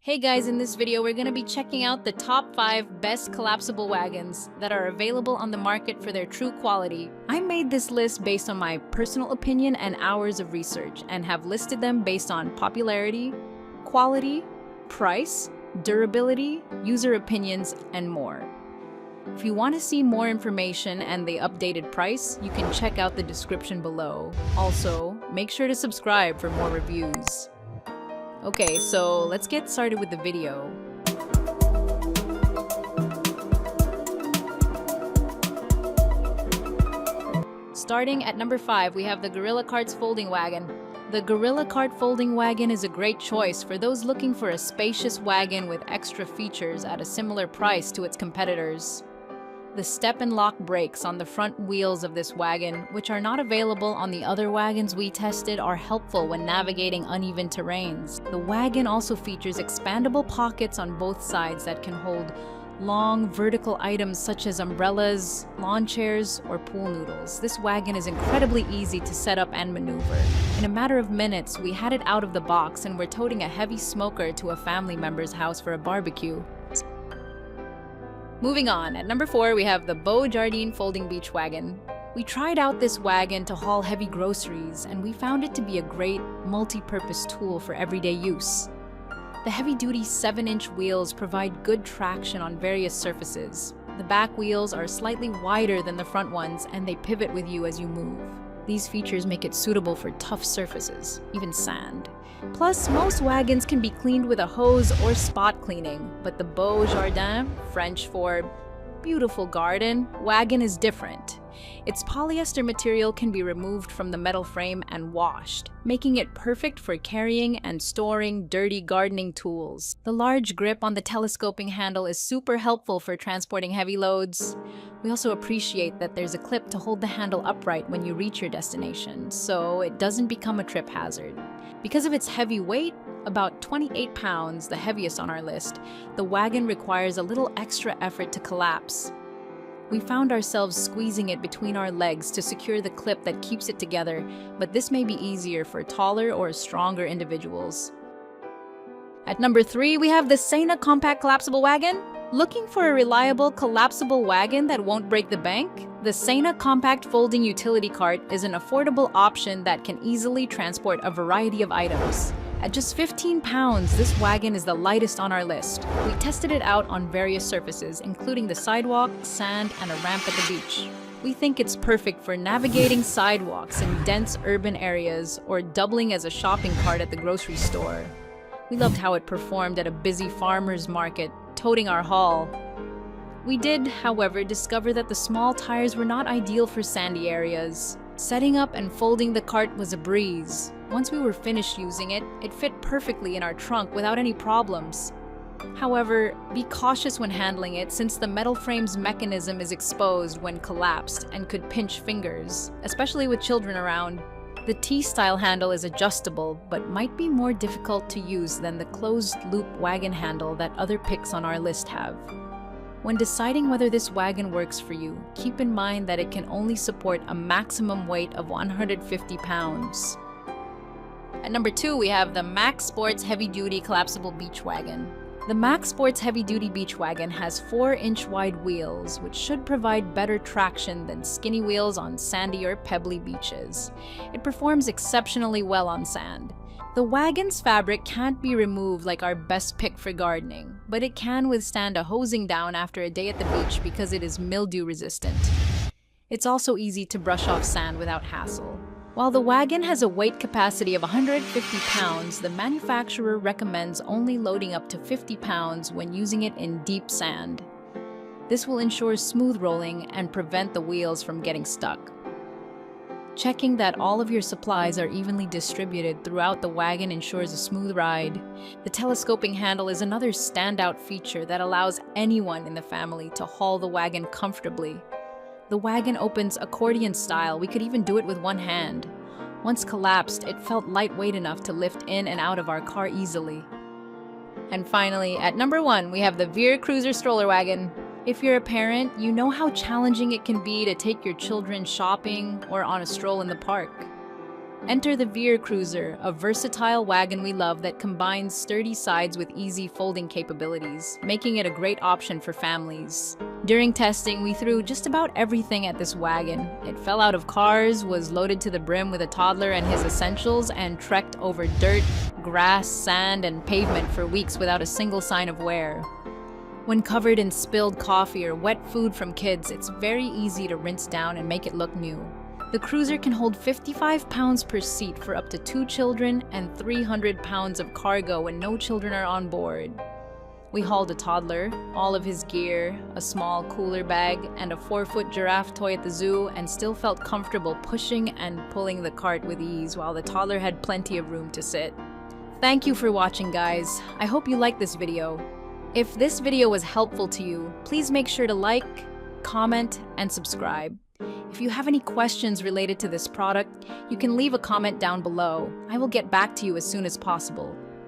Hey guys, in this video we're going to be checking out the top 5 best collapsible wagons that are available on the market for their true quality. I made this list based on my personal opinion and hours of research and have listed them based on popularity, quality, price, durability, user opinions, and more. If you want to see more information and the updated price, you can check out the description below. Also, make sure to subscribe for more reviews. Okay, so let's get started with the video. Starting at number 5, we have the Gorilla Cart's folding wagon. The Gorilla Cart folding wagon is a great choice for those looking for a spacious wagon with extra features at a similar price to its competitors. The step and lock brakes on the front wheels of this wagon, which are not available on the other wagons we tested, are helpful when navigating uneven terrains. The wagon also features expandable pockets on both sides that can hold long, vertical items such as umbrellas, lawn chairs, or pool noodles. This wagon is incredibly easy to set up and maneuver. In a matter of minutes, we had it out of the box and were toting a heavy smoker to a family member's house for a barbecue. Moving on, at number 4, we have the Beau Jardin folding beach wagon. We tried out this wagon to haul heavy groceries, and we found it to be a great multi-purpose tool for everyday use. The heavy-duty 7-inch wheels provide good traction on various surfaces. The back wheels are slightly wider than the front ones, and they pivot with you as you move. These features make it suitable for tough surfaces, even sand. Plus, most wagons can be cleaned with a hose or spot cleaning, but the Beau Jardin, French for beautiful garden, wagon is different. Its polyester material can be removed from the metal frame and washed, making it perfect for carrying and storing dirty gardening tools. The large grip on the telescoping handle is super helpful for transporting heavy loads. We also appreciate that there's a clip to hold the handle upright when you reach your destination, so it doesn't become a trip hazard. Because of its heavy weight, about 28 pounds, the heaviest on our list, the wagon requires a little extra effort to collapse. We found ourselves squeezing it between our legs to secure the clip that keeps it together, but this may be easier for taller or stronger individuals. At number 3, we have the Seina compact collapsible wagon. Looking for a reliable collapsible wagon that won't break the bank? The Seina compact folding utility cart is an affordable option that can easily transport a variety of items. At just 15 pounds, this wagon is the lightest on our list. We tested it out on various surfaces, including the sidewalk, sand, and a ramp at the beach. We think it's perfect for navigating sidewalks in dense urban areas or doubling as a shopping cart at the grocery store. We loved how it performed at a busy farmer's market, toting our haul. We did, however, discover that the small tires were not ideal for sandy areas. Setting up and folding the cart was a breeze. Once we were finished using it, it fit perfectly in our trunk without any problems. However, be cautious when handling it since the metal frame's mechanism is exposed when collapsed and could pinch fingers, especially with children around. The T-style handle is adjustable, but might be more difficult to use than the closed-loop wagon handle that other picks on our list have. When deciding whether this wagon works for you, keep in mind that it can only support a maximum weight of 150 pounds. At number 2, we have the Max Sports Heavy-Duty Collapsible Beach Wagon. The Max Sports Heavy-Duty Beach Wagon has 4-inch wide wheels, which should provide better traction than skinny wheels on sandy or pebbly beaches. It performs exceptionally well on sand. The wagon's fabric can't be removed like our best pick for gardening, but it can withstand a hosing down after a day at the beach because it is mildew resistant. It's also easy to brush off sand without hassle. While the wagon has a weight capacity of 150 pounds, the manufacturer recommends only loading up to 50 pounds when using it in deep sand. This will ensure smooth rolling and prevent the wheels from getting stuck. Checking that all of your supplies are evenly distributed throughout the wagon ensures a smooth ride. The telescoping handle is another standout feature that allows anyone in the family to haul the wagon comfortably. The wagon opens accordion style. We could even do it with one hand. Once collapsed, it felt lightweight enough to lift in and out of our car easily. And finally, at number 1, we have the Veer Cruiser Stroller Wagon. If you're a parent, you know how challenging it can be to take your children shopping or on a stroll in the park. Enter the Veer Cruiser, a versatile wagon we love that combines sturdy sides with easy folding capabilities, making it a great option for families. During testing, we threw just about everything at this wagon. It fell out of cars, was loaded to the brim with a toddler and his essentials, and trekked over dirt, grass, sand, and pavement for weeks without a single sign of wear. When covered in spilled coffee or wet food from kids, it's very easy to rinse down and make it look new. The cruiser can hold 55 pounds per seat for up to 2 children and 300 pounds of cargo when no children are on board. We hauled a toddler, all of his gear, a small cooler bag, and a 4-foot giraffe toy at the zoo, and still felt comfortable pushing and pulling the cart with ease while the toddler had plenty of room to sit. Thank you for watching, guys. I hope you liked this video. If this video was helpful to you, please make sure to like, comment, and subscribe. If you have any questions related to this product, you can leave a comment down below. I will get back to you as soon as possible.